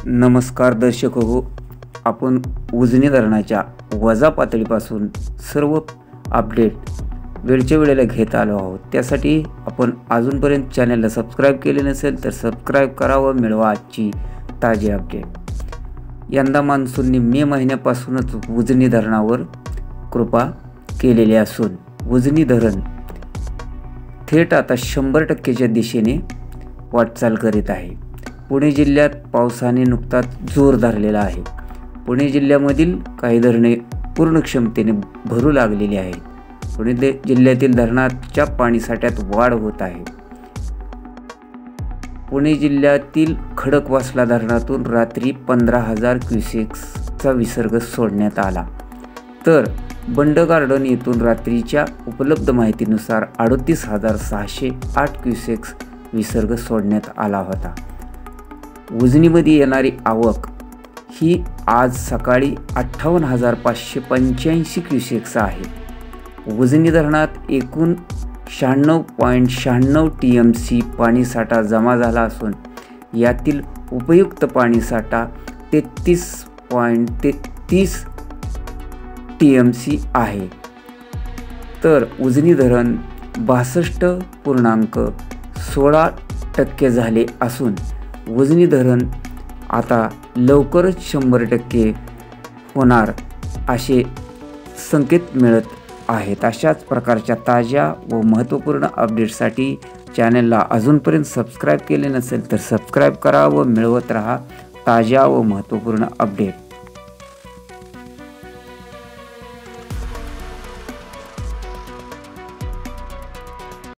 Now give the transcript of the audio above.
नमस्कार दर्शक हो, आपण उजनी धरणाच्या वजा पातळीपासून सर्व अपडेट वेळच्या वेळेला घेत आलो आहोत। त्यासाठी आपण अजूनपर्यंत चॅनलला सबस्क्राइब केले नसेल तर सबस्क्राइब करा व मिळवा आजची ताजी अपडेट। यंदा मान्सूनने मे महिन्यापासूनच उजनी धरणावर कृपा केलेली असून उजनी धरण थेट आता 100%च्या दिशेने वाटचाल करीत आहे। पुणे जिल्ह्यात पावसाने नुकताच जोर धरलेला आहे। पुणे जिल्ह्यामधील काही धरणे पूर्ण क्षमतेने भरू लागलेली आहेत। पुणे जिल्ह्यातील धरणाच्या पाणीसाठ्यात वाढ होत आहे। पुणे जिल्ह्यातील खडकवासला धरणातून रात्री 15,000 क्युसेक्सचा विसर्ग सोडण्यात आला, तर बंड गार्डन येथून रात्रीच्या उपलब्ध माहितीनुसार 38,608 क्युसेक्स विसर्ग सोडण्यात आला होता। उजनीमध्ये येणारी आवक ही आज सकाळी 58,585 क्युसेक्स आहे। उजनी धरणात एकूण 96.96 TMC पाणीसाठा जमा झाला असून यातील उपयुक्त पाणीसाठा 33.33 TMC आहे, तर उजनी धरण 62.16% झाले असून उजनी धरण आता लवकरच 100% होणार असे संकेत मिळत आहेत। अशाच प्रकारच्या ताज्या व महत्त्वपूर्ण अपडेट्ससाठी चॅनलला अजूनपर्यंत सबस्क्राइब केले नसेल तर सबस्क्राइब करा व मिळवत रहा ताज्या व महत्त्वपूर्ण अपडेट।